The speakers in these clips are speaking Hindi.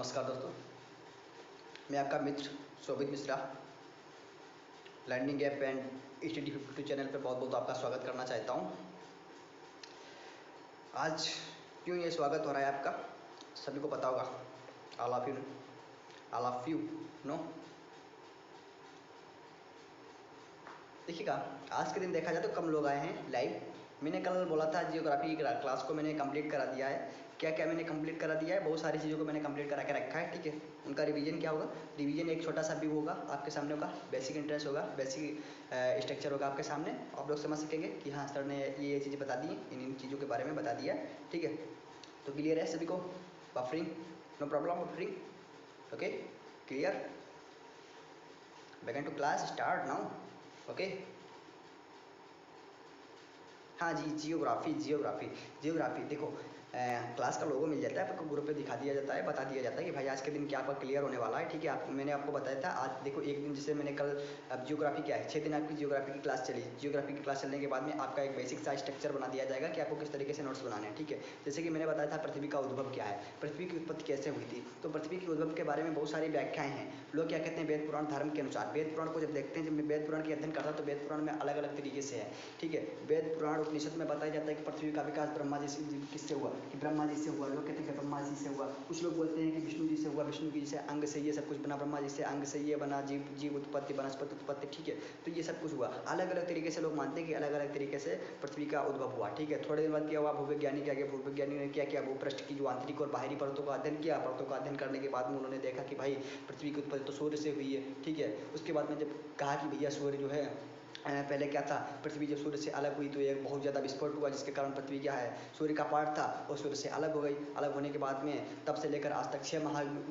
नमस्कार दोस्तों, मैं आपका मित्र Shobhit Mishra learning app and HTT52 channel पर बहुत बहुत आपका स्वागत करना चाहता हूं। आज क्यों ये स्वागत हो रहा है आपका, सभी को पता होगा। All of you know. देखिएगा, आज के दिन देखा जाए तो कम लोग आए हैं लाइव। मैंने कल बोला था जियोग्राफी की क्लास को मैंने कंप्लीट करा दिया है। क्या क्या मैंने कंप्लीट करा दिया है, बहुत सारी चीज़ों को मैंने कंप्लीट करा के रखा है। ठीक है, उनका रिवीजन क्या होगा, रिवीजन एक छोटा सा व्यू होगा आपके सामने होगा, बेसिक इंटरेस्ट होगा, बेसिक स्ट्रक्चर होगा आपके सामने। आप लोग समझ सकेंगे कि हाँ सर ने ये चीज़ें बता दी, इन चीज़ों के बारे में बता दिया। ठीक है, तो क्लियर है सभी को। Buffering no problem, buffering okay clear. Back to class start now. Okay हाँ जी, जियोग्राफी देखो, क्लास का लोगो मिल जाता है आपको, ग्रुप पे दिखा दिया जाता है, बता दिया जाता है कि भाई आज के दिन क्या आपका क्लियर होने वाला है। ठीक है, मैंने आपको बताया था। आज देखो एक दिन, जैसे मैंने कल, अब जियोग्राफी क्या है, 6 दिन आपकी जियोग्राफी की क्लास चली। जियोग्राफी की क्लास चलने के बाद में आपका एक बेसिक सा स्ट्रक्चर बना दिया जाएगा कि आपको किस तरीके से नोट्स बनाने हैं। ठीक है, जैसे कि मैंने बताया था पृथ्वी का उद्भव क्या है, पृथ्वी की उत्पत्ति कैसे हुई थी। तो पृथ्वी की उद्भव के बारे में बहुत सारी व्याख्याएं हैं। लोग क्या कहते हैं, वेद पुराण धर्म के अनुसार। वेद पुराण को जब देखते हैं, जब मैं वेद पुराण की अध्ययन करता तो वेद पुराण में अलग अलग तरीके से है। ठीक है, वेद पुराण उपनिषद में बताया जाता है कि पृथ्वी का विकास ब्रह्मा जी से किससे हुआ, कि ब्रह्मा जी से हुआ। लोग कहते हैं कि ब्रह्मा जी से हुआ, कुछ लोग बोलते हैं कि विष्णु जी से हुआ, विष्णु जी से अंग से ये सब कुछ बना, ब्रह्मा जी से अंग से ये बना, जीव उत्पत्ति, वनस्पति उत्पत्ति। ठीक है, तो ये सब कुछ हुआ। अलग अलग तरीके से लोग मानते हैं कि अलग अलग तरीके से पृथ्वी का उद्भव हुआ। ठीक है, थोड़े दिन बाद क्या हुआ, भूवैज्ञानिक आ गए। भूवैज्ञानिक ने क्या किया, भूपृष्ठ की जो आंतरिक और बाहरी परतों का अध्ययन किया। परतों का अध्ययन करने के बाद में उन्होंने देखा कि भाई पृथ्वी की उत्पत्ति तो सूर्य से हुई है। ठीक है, उसके बाद में जब कहा कि भैया सूर्य जो है, पहले क्या था, पृथ्वी जब सूर्य से अलग हुई तो एक बहुत ज़्यादा विस्फोट हुआ, जिसके कारण पृथ्वी क्या है, सूर्य का पार्ट था और सूर्य से अलग हो गई। अलग होने के बाद में तब से लेकर आज तक 6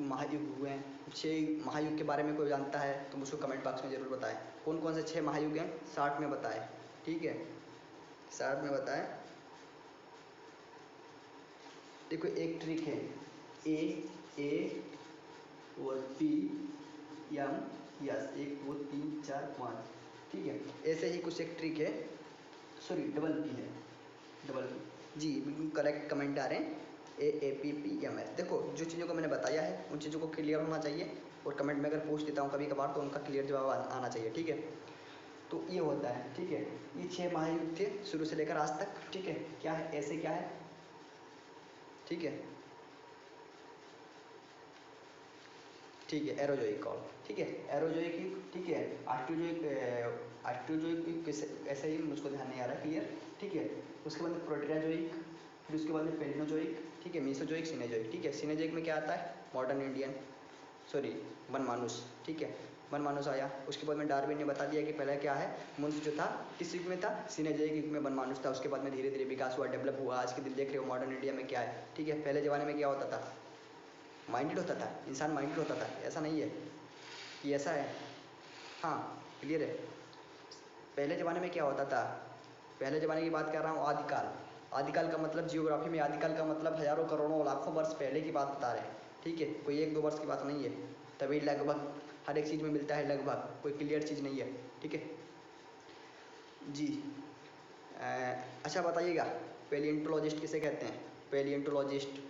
महायुग हुए हैं। 6 महायुग के बारे में कोई जानता है तो मुझको कमेंट बॉक्स में ज़रूर बताएं, कौन कौन से 6 महायुग हैं, शॉर्ट में बताएं। ठीक है, शॉर्ट में बताएं। देखो एक ट्रिक है, ए और पी एम यस, 1 2 3 4 5। ठीक है, ऐसे ही कुछ एक ट्रिक है। सॉरी, डबल पी है, डबल पी जी, बिल्कुल करेक्ट कमेंट आ रहे हैं। AAPPMS। देखो जो चीज़ों को मैंने बताया है उन चीज़ों को क्लियर होना चाहिए, और कमेंट में अगर पूछ देता हूँ कभी कभार तो उनका क्लियर जवाब आना चाहिए। ठीक है, तो ये होता है। ठीक है, ये 6 महायुग थे शुरू से लेकर आज तक। ठीक है, क्या है, ऐसे क्या है। ठीक है, ठीक है, एरोजोइक कॉल। ठीक है, एरोजोइक युग। ठीक है, आस्ट्रोजोइक युग ऐसे ही, मुझको ध्यान नहीं आ रहा है क्लियर। ठीक है, उसके बाद में प्रोटेराजोइक, फिर उसके बाद में पेलिनोजोइक। ठीक है, मीसोजोइक, सिनेजोइक। ठीक है, सिनेजोइक में क्या आता है, मॉडर्न इंडियन, सॉरी वनमानुष। ठीक है, वनमानुष आया। उसके बाद में डार्विन ने बता दिया कि पहले क्या है, मनुष्य जो था किस युग में था, सिनेजोइक युग में वनमानुष था। उसके बाद में धीरे धीरे विकास हुआ, डेवलप हुआ। आज के दिन देख रहे हो मॉडर्न इंडिया में क्या है। ठीक है, पहले ज़माने में क्या होता था, माइंडेड होता था इंसान, माइंडेड होता था। ऐसा नहीं है कि ऐसा है, हाँ क्लियर है। पहले ज़माने में क्या होता था, पहले ज़माने की बात कर रहा हूँ, आदिकाल। आदिकाल का मतलब, जियोग्राफी में आदिकाल का मतलब हज़ारों करोड़ों लाखों वर्ष पहले की बात बता रहे हैं। ठीक है, कोई 1 2 वर्ष की बात नहीं है। तभी लगभग हर एक चीज़ में मिलता है लगभग, कोई क्लियर चीज़ नहीं है। ठीक है जी। अच्छा बताइएगा, पेलिएंटोलॉजिस्ट किसे कहते हैं, palaeontologist,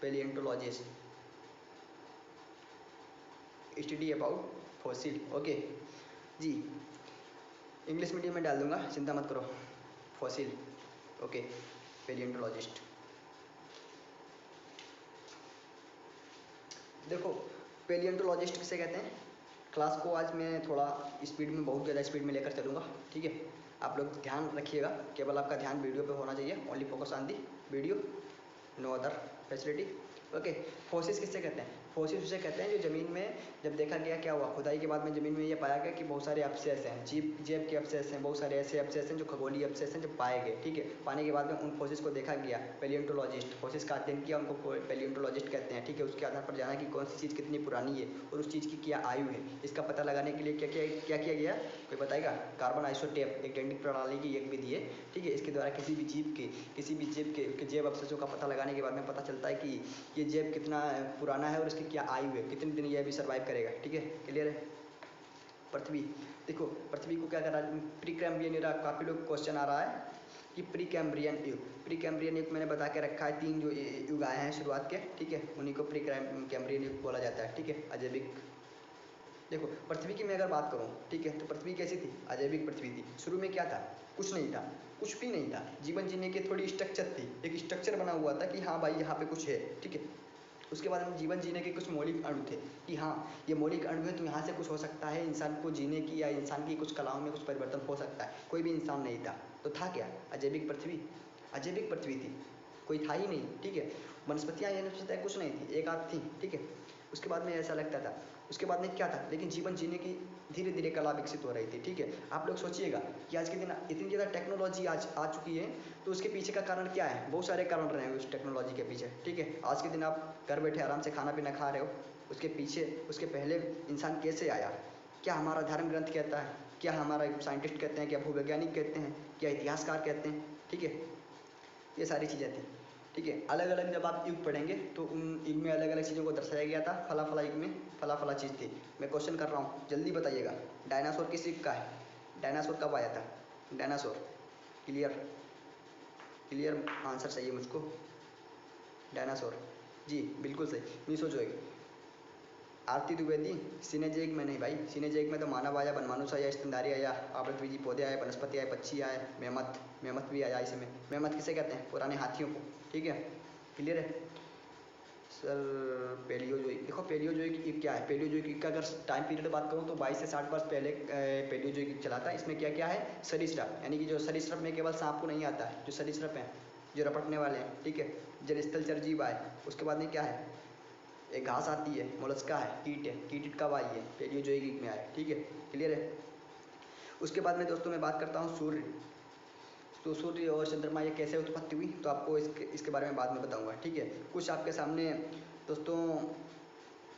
palaeontologist, study about fossil. Okay जी, इंग्लिश मीडियम में डाल दूंगा, चिंता मत करो। Fossil okay, palaeontologist. देखो पेलिएंटोलॉजिस्ट किसे कहते हैं, क्लास को आज मैं थोड़ा स्पीड में, बहुत ज़्यादा स्पीड में लेकर चलूँगा। ठीक है, आप लोग ध्यान रखिएगा, केवल आपका ध्यान वीडियो पे होना चाहिए। Only focus on the video, no other facility. Okay, fossils किससे कहते हैं, फोसिस उसे कहते हैं जो ज़मीन में जब देखा गया, क्या हुआ, खुदाई के बाद में ज़मीन में ये पाया गया कि बहुत सारे अवशेष हैं, जेब के अवशेष हैं, बहुत सारे ऐसे अवशेष हैं जो खगोलीय अवशेष हैं, जो पाए गए। ठीक है, पाने के बाद में उन फोसिस को देखा गया, पेलिएंटोलॉजिस्ट फोसिस का अध्ययन किया, उनको पेलिएंटोलॉजिस्ट कहते हैं। ठीक है, उसके आधार पर जाना कि कौन सी चीज़ कितनी पुरानी है और उस चीज़ की क्या आयु है। इसका पता लगाने के लिए क्या किया गया, कोई बताएगा। कार्बन आइसोटेप एक दैनिक प्रणाली की एक विधि है। ठीक है, इसके द्वारा किसी भी जीव के जैव अवशेषों का पता लगाने के बाद में पता चलता है कि ये जैव कितना पुराना है और इसकी क्या आयु है, कितने दिन यह भी सर्वाइव करेगा। ठीक है, क्लियर है। पृथ्वी, देखो पृथ्वी को क्या कर रहा है, प्रीकैम्बियन एरा, काफ़ी लोग क्वेश्चन आ रहा है कि प्री कैम्ब्रियन युग। प्री कैम्ब्रियन युग मैंने बता के रखा है, 3 जो युग आए हैं शुरुआत के, ठीक है, उन्हीं को प्री कैम्ब्रियन युग बोला जाता है, ठीक है। अजैविक, देखो पृथ्वी की मैं अगर बात करूँ, ठीक है, तो पृथ्वी कैसी थी? अजैविक पृथ्वी थी। शुरू में क्या था? कुछ नहीं था, कुछ भी नहीं था। जीवन जीने की थोड़ी स्ट्रक्चर थी, एक स्ट्रक्चर बना हुआ था कि हाँ भाई यहाँ पे कुछ है, ठीक है। उसके बाद में जीवन जीने के कुछ मौलिक अणु थे कि हाँ ये मौलिक अणु है तो यहाँ से कुछ हो सकता है, इंसान को जीने की या इंसान की कुछ कलाओं में कुछ परिवर्तन हो सकता है। कोई भी इंसान नहीं था, तो था क्या? अजैविक पृथ्वी। अजैविक पृथ्वी थी, कोई था ही नहीं, ठीक है। वनस्पतियाँ या कुछ नहीं थी, एक आध थी, ठीक है। उसके बाद में ऐसा लगता था, उसके बाद में क्या था, लेकिन जीवन जीने की धीरे धीरे कला विकसित हो रही थी, ठीक है। आप लोग सोचिएगा कि आज के दिन इतनी ज़्यादा टेक्नोलॉजी आज आ चुकी है, तो उसके पीछे का कारण क्या है? बहुत सारे कारण रहे हैं उस टेक्नोलॉजी के पीछे, ठीक है। आज के दिन आप घर बैठे आराम से खाना पीना खा रहे हो, उसके पीछे, उसके पहले इंसान कैसे आया? क्या हमारा धर्म ग्रंथ कहता है? क्या हमारा साइंटिस्ट कहते हैं? क्या भूवैज्ञानिक कहते हैं? क्या इतिहासकार कहते हैं? ठीक है, ये सारी चीज़ें थी, ठीक है। अलग अलग जब आप युग पढ़ेंगे तो उन युग में अलग अलग चीज़ों को दर्शाया गया था। फला फला युग में फला फला चीज़ थी। मैं क्वेश्चन कर रहा हूँ, जल्दी बताइएगा। डायनासोर किस युग का है? डायनासोर कब आया था? डायनासोर, क्लियर क्लियर आंसर चाहिए मुझको। डायनासोर, जी बिल्कुल सही, मीसोजोइक। आरती द्विवेदी, सिनेजेइक में नहीं भाई, सिनेजेइक में तो मानव आया, वनमानुष आया, स्तनधारी आया, आवृतबीजी पौधे आए, वनस्पति आए, पक्षी आए, मेमथ, मेमथ भी आया इसमें। मेमथ किसे कहते हैं? पुराने हाथियों को, ठीक है, क्लियर है सर। पेलियोजोइक, देखो पेलियोजोइक युग क्या है? पेलियोजोइक युग का अगर टाइम पीरियड बात करूँ तो 22 से 60 वर्ष पहले पेलियोजोइक युग चला था। इसमें क्या क्या है? सरीसृप, यानी कि जो सरीसृप में केवल सांप को नहीं आता है, जो सरीसृप हैं, जो रपटने वाले हैं, ठीक है, जलस्थल जीव आए। उसके बाद में क्या है? एक घास आती है, मोलस्का है, कीट है, कीट कब आई है? पेलियोजोइक युग में आए, ठीक है, क्लियर है। उसके बाद में दोस्तों मैं बात करता हूँ सूर्य। तो सूर्य और चंद्रमा ये कैसे उत्पत्ति हुई, तो आपको इसके बारे में बाद में बताऊंगा, ठीक है। कुछ आपके सामने दोस्तों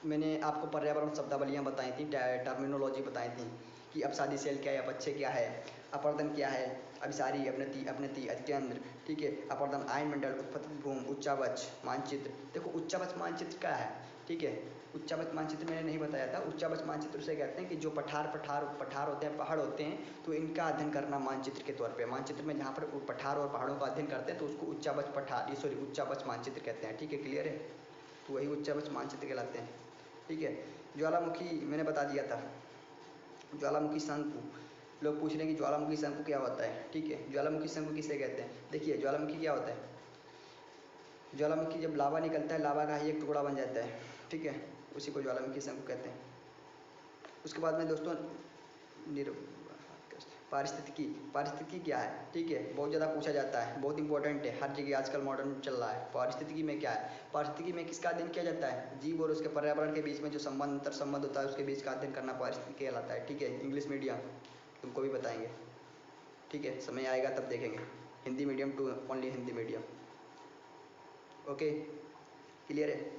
मैंने आपको पर्यावरण शब्दावलियाँ बताई थी, टर्मिनोलॉजी बताई थी कि अपसादी सेल क्या है, अपक्षय क्या है, अपर्दन क्या है, अभिसारी, अपनति, अपनति, अत्यंत्र, ठीक है, अपर्दन, आयन मंडल, उत्पत्ति भूमि, उच्चावच मानचित्र। देखो उच्चावच मानचित्र क्या है, ठीक है। उच्चावच मानचित्र मैंने नहीं बताया था। उच्चावच मानचित्र से कहते हैं कि जो पठार होते हैं, पहाड़ होते हैं, तो इनका अध्ययन करना मानचित्र के तौर पे। मानचित्र में जहाँ पर पठार और पहाड़ों का अध्ययन करते हैं तो उसको उच्चावच पठार, सॉरी उच्चावच मानचित्र कहते हैं, ठीक है, क्लियर है। तो वही उच्चावच मानचित्र कहलाते हैं, ठीक है। ज्वालामुखी मैंने बता दिया था, ज्वालामुखी शंकु। लोग पूछ रहे हैं कि ज्वालामुखी शंकु क्या होता है, ठीक है। ज्वालामुखी शंकु किसे कहते हैं? देखिए ज्वालामुखी क्या होता है, ज्वालामुखी जब लावा निकलता है, लावा का ही एक टुकड़ा बन जाता है, ठीक है, उसी को ज्वालामुखी शंकु कहते हैं। उसके बाद में दोस्तों पारिस्थितिकी। पारिस्थितिकी क्या है, ठीक है, बहुत ज़्यादा पूछा जाता है, बहुत इंपॉर्टेंट है, हर जगह आजकल मॉडर्न चल रहा है। पारिस्थितिकी में क्या है? पारिस्थितिकी में किसका अध्ययन किया जाता है? जीव और उसके पर्यावरण के बीच में जो संबंध, अंतर संबंध होता है, उसके बीच का अध्ययन करना पारिस्थितिकी कहलाता है, ठीक है। इंग्लिश मीडियम तुमको भी बताएंगे, ठीक है, समय आएगा तब देखेंगे। Hindi medium to only Hindi medium, okay, clear है।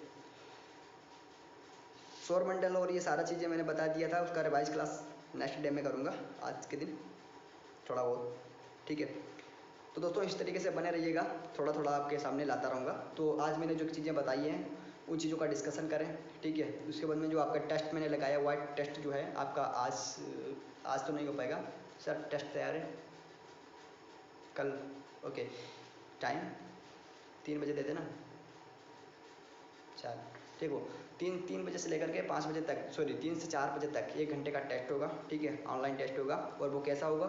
सौरमंडल और ये सारा चीज़ें मैंने बता दिया था, उसका रिवाइज क्लास नेक्स्ट डे में करूँगा, आज के दिन थोड़ा बहुत, ठीक है। तो दोस्तों इस तरीके से बने रहिएगा, थोड़ा थोड़ा आपके सामने लाता रहूँगा। तो आज मैंने जो चीज़ें बताई हैं उन चीज़ों का डिस्कशन करें, ठीक है। उसके बाद में जो आपका टेस्ट मैंने लगाया हुआ है, टेस्ट जो है आपका आज तो नहीं हो पाएगा सर, टेस्ट तैयार है कल, ओके। टाइम 3 बजे दे देना, चल ठीक हो। 3 बजे से लेकर के 5 बजे तक, सॉरी 3 से 4 बजे तक 1 घंटे का टेस्ट होगा, ठीक है, ऑनलाइन टेस्ट होगा। और वो कैसा होगा?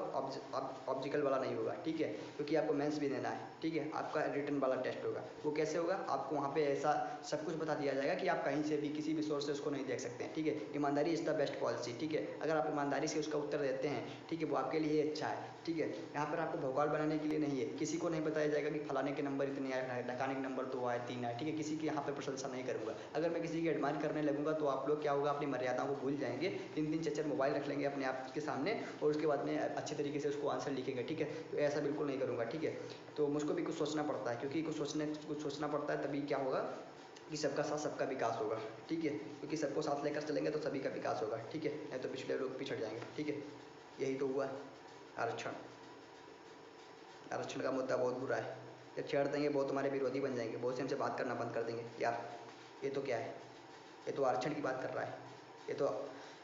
ऑब्जिकल वाला नहीं होगा, ठीक है, क्योंकि आपको मेंस भी देना है, ठीक है। आपका रिटन वाला टेस्ट होगा। वो कैसे होगा? आपको वहाँ पे ऐसा सब कुछ बता दिया जाएगा कि आप कहीं से भी किसी भी सोर्स से उसको नहीं देख सकते हैं, ठीक है। ईमानदारी इज़ द बेस्ट पॉलिसी, ठीक है। अगर आप ईमानदारी से उसका उत्तर देते हैं, ठीक है, वो आपके लिए अच्छा है, ठीक है। यहाँ पर आपको भौकाल बनाने के लिए नहीं है, किसी को नहीं बताया जाएगा कि फलाने के नंबर इतने आए, ढकाने के नंबर 2 आए, 3 आए, ठीक है। किसी की यहाँ पर प्रशंसा नहीं करूँगा। अगर मैं किसी की एडमायर करने लगूंगा तो आप लोग क्या होगा, अपनी मर्यादाओं को भूल जाएंगे, 3 4 मोबाइल रख लेंगे अपने आप के सामने और उसके बाद में अच्छे तरीके से उसको आंसर लिखेंगे, ठीक है। तो ऐसा बिल्कुल नहीं करूँगा, ठीक है। तो मुझको भी कुछ सोचना पड़ता है, क्योंकि कुछ सोचना पड़ता है, तभी क्या होगा कि सबका साथ सबका विकास होगा, ठीक है। क्योंकि सबको साथ लेकर चलेंगे तो सभी का विकास होगा, ठीक है, नहीं तो पिछले लोग पिछड़ जाएंगे, ठीक है। यही तो हुआ आरक्षण। आरक्षण का मुद्दा बहुत बुरा है, जब छेड़ देंगे बहुत तुम्हारे विरोधी बन जाएंगे, बहुत से हमसे बात करना बंद कर देंगे। यार ये तो क्या है, ये तो आरक्षण की बात कर रहा है, ये तो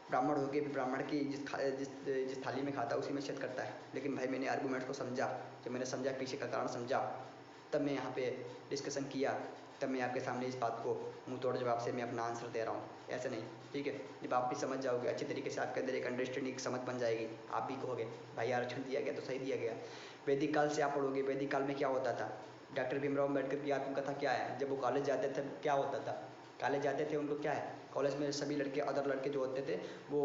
ब्राह्मण होकर भी ब्राह्मण की जिस थाली में खाता है उसी में छेद करता है। लेकिन भाई मैंने आर्गूमेंट्स को समझा, जब मैंने समझा, पीछे का कारण समझा, तब मैं यहाँ पे डिस्कशन किया, तब मैं आपके सामने इस बात को मुंह तोड़ जवाब से मैं अपना आंसर दे रहा हूँ, ऐसे नहीं, ठीक है। जब आप भी समझ जाओगे अच्छी तरीके से, आपके अंदर एक अंडरस्टैंडिंग समझ बन जाएगी, आप भी कहोगे भाई आरक्षण दिया गया तो सही दिया गया। वैदिक काल से आप पढ़ोगे, वैदिक काल में क्या होता था, डॉक्टर भीमराव अम्बेडकर की आत्मकथा क्या है, जब वो कॉलेज जाते थे क्या होता था, कॉलेज जाते थे उनको क्या है, कॉलेज में सभी लड़के, अदर लड़के जो होते थे वो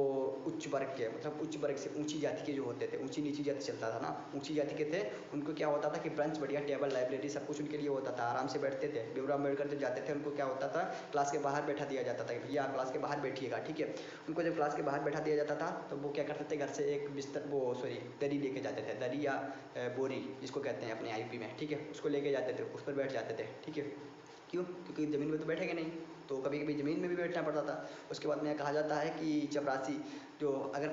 उच्च वर्ग के, मतलब उच्च वर्ग से ऊंची जाति के जो होते थे, ऊंची नीची जाति चलता था ना, ऊंची जाति के थे, उनको क्या होता था कि ब्रंच, बढ़िया टेबल, लाइब्रेरी, सब कुछ उनके लिए होता था, आराम से बैठते थे। भीमराव अम्बेडकर जब जाते थे उनको क्या होता था, क्लास के बाहर बैठा दिया जाता था कि भैया आप क्लास के बाहर बैठिएगा, ठीक है। उनको जब क्लास के बाहर बैठा दिया जाता था तो वो क्या करते थे, घर से एक बिस्तर, वो सॉरी दरी लेके जाते थे, दरी या बोरी जिसको कहते हैं अपने आईपी में, ठीक है, उसको लेके जाते थे, उस पर बैठ जाते थे, ठीक है। क्यों, क्योंकि ज़मीन में तो बैठेंगे नहीं, तो कभी कभी ज़मीन में भी बैठना पड़ता था। उसके बाद में कहा जाता है कि चपरासी जो, अगर